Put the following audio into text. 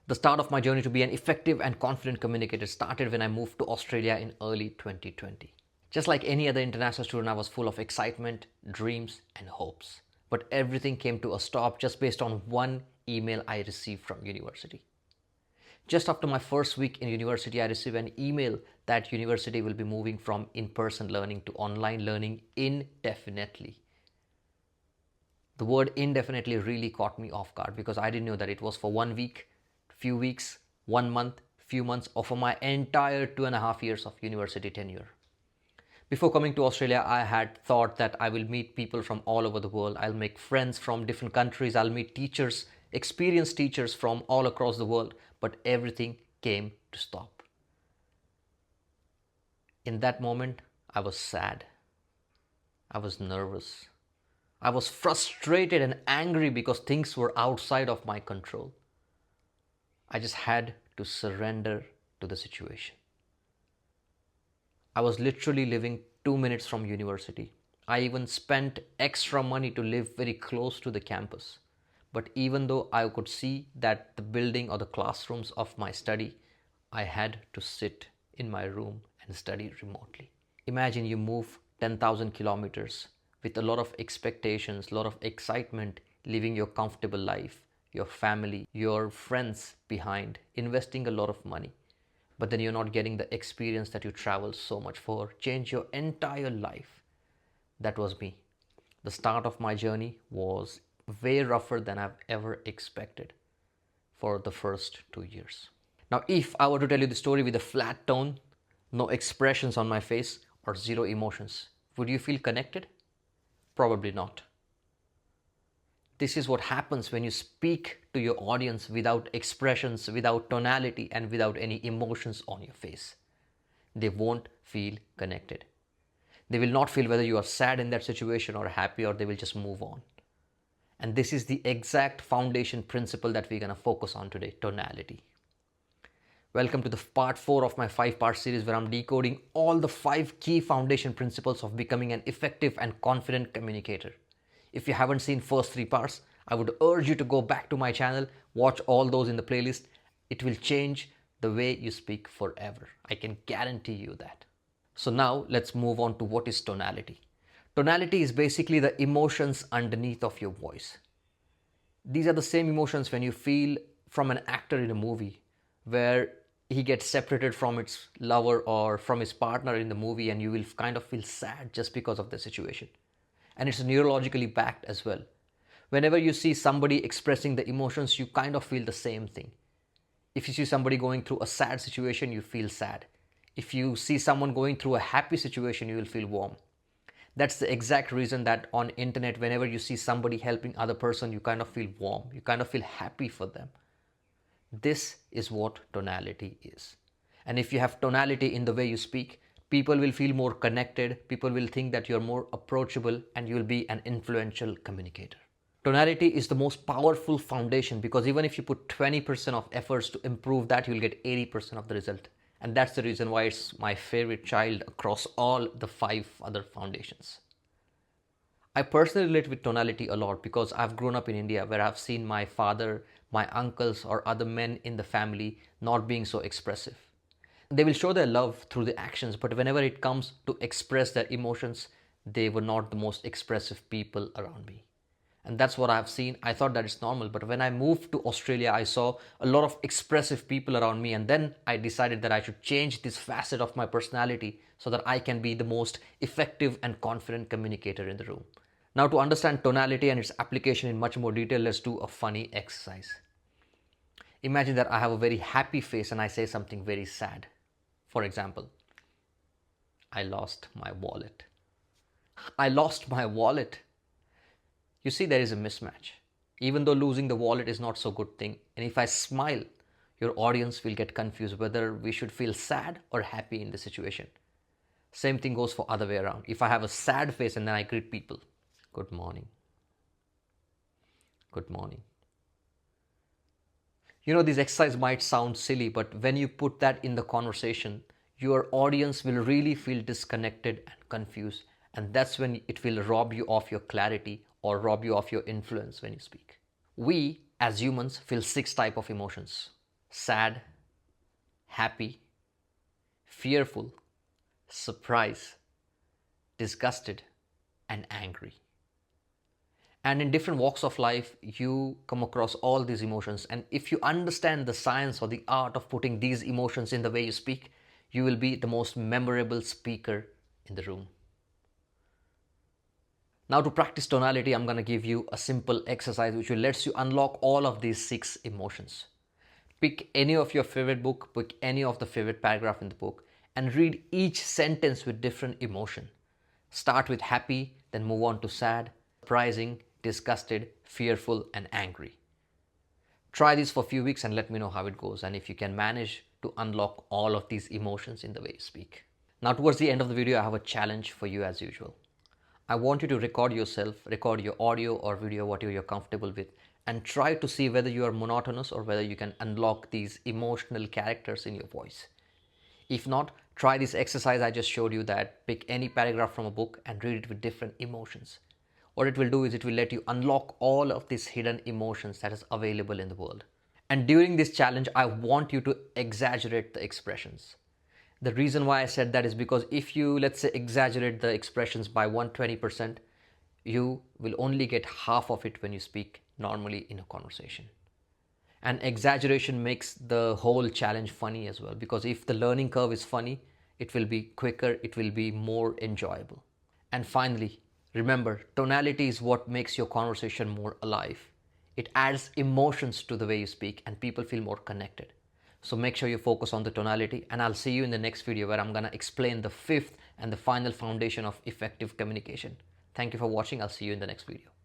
The start of my journey to be an effective and confident communicator started when I moved to Australia in early 2020. Just like any other international student, I was full of excitement, dreams, and hopes. But everything came to a stop just based on one email I received from university. Just after my first week in university, I received an email that university will be moving from in-person learning to online learning indefinitely. The word indefinitely really caught me off guard because I didn't know that it was for 1 week, few weeks, 1 month, few months, or for my entire 2.5 years of university tenure. Before coming to Australia, I had thought that I will meet people from all over the world. I'll make friends from different countries. I'll meet teachers, experienced teachers from all across the world. But everything came to stop. In that moment, I was sad. I was nervous. I was frustrated and angry because things were outside of my control. I just had to surrender to the situation. I was literally living 2 minutes from university. I even spent extra money to live very close to the campus. But even though I could see that the building or the classrooms of my study, I had to sit in my room and study remotely. Imagine you move 10,000 kilometers with a lot of expectations, a lot of excitement, living your comfortable life, your family, your friends behind, investing a lot of money. But then you're not getting the experience that you travel so much for, change your entire life. That was me. The start of my journey was way rougher than I've ever expected for the first 2 years. Now, if I were to tell you the story with a flat tone, no expressions on my face, or zero emotions, would you feel connected? Probably not. This is what happens when you speak to your audience without expressions, without tonality, and without any emotions on your face. They won't feel connected. They will not feel whether you are sad in that situation or happy, or they will just move on. And this is the exact foundation principle that we're going to focus on today, tonality. Welcome to the part 4 of my 5-part series where I'm decoding all the 5 key foundation principles of becoming an effective and confident communicator. If you haven't seen first 3 parts, I would urge you to go back to my channel, watch all those in the playlist. It will change the way you speak forever. I can guarantee you that. So now let's move on to what is tonality. Tonality is basically the emotions underneath of your voice. These are the same emotions when you feel from an actor in a movie where he gets separated from its lover or from his partner in the movie, and you will kind of feel sad just because of the situation. And it's neurologically backed as well. Whenever you see somebody expressing the emotions, you kind of feel the same thing. If you see somebody going through a sad situation, you feel sad. If you see someone going through a happy situation, you will feel warm. That's the exact reason that on internet, whenever you see somebody helping other person, you kind of feel warm. You kind of feel happy for them. This is what tonality is. And if you have tonality in the way you speak, people will feel more connected. People will think that you're more approachable and you'll be an influential communicator. Tonality is the most powerful foundation because even if you put 20% of efforts to improve that, you'll get 80% of the result. And that's the reason why it's my favorite child across all the 5 other foundations. I personally relate with tonality a lot because I've grown up in India where I've seen my father, my uncles, or other men in the family not being so expressive. They will show their love through the actions, but whenever it comes to express their emotions, they were not the most expressive people around me. And that's what I've seen. I thought that it's normal. But when I moved to Australia, I saw a lot of expressive people around me. And then I decided that I should change this facet of my personality so that I can be the most effective and confident communicator in the room. Now, to understand tonality and its application in much more detail, let's do a funny exercise. Imagine that I have a very happy face and I say something very sad. For example, I lost my wallet. I lost my wallet. You see, there is a mismatch. Even though losing the wallet is not so good thing, and if I smile, your audience will get confused whether we should feel sad or happy in the situation. Same thing goes for other way around. If I have a sad face and then I greet people, good morning. Good morning. You know, this exercise might sound silly, but when you put that in the conversation, your audience will really feel disconnected and confused. And that's when it will rob you of your clarity or rob you of your influence when you speak. We, as humans, feel 6 types of emotions. sad, happy, fearful, surprised, disgusted, and angry. And in different walks of life, you come across all these emotions. And if you understand the science or the art of putting these emotions in the way you speak, you will be the most memorable speaker in the room. Now, to practice tonality, I'm going to give you a simple exercise which will let you unlock all of these 6 emotions. Pick any of your favorite book, pick any of the favorite paragraph in the book, and read each sentence with different emotion. Start with happy, then move on to sad, surprising, disgusted, fearful, and angry. Try this for a few weeks and let me know how it goes, and if you can manage to unlock all of these emotions in the way you speak. Now, towards the end of the video, I have a challenge for you as usual. I want you to record yourself, record your audio or video, whatever you're comfortable with, and try to see whether you are monotonous or whether you can unlock these emotional characters in your voice. If not, try this exercise I just showed you, that pick any paragraph from a book and read it with different emotions. What it will do is it will let you unlock all of these hidden emotions that is available in the world. And during this challenge, I want you to exaggerate the expressions. The reason why I said that is because if you, let's say, exaggerate the expressions by 120%, you will only get half of it when you speak normally in a conversation. And exaggeration makes the whole challenge funny as well, because if the learning curve is funny, it will be quicker, it will be more enjoyable. And finally, remember, tonality is what makes your conversation more alive. It adds emotions to the way you speak and people feel more connected. So make sure you focus on the tonality, and I'll see you in the next video where I'm gonna explain the 5th and the final foundation of effective communication. Thank you for watching. I'll see you in the next video.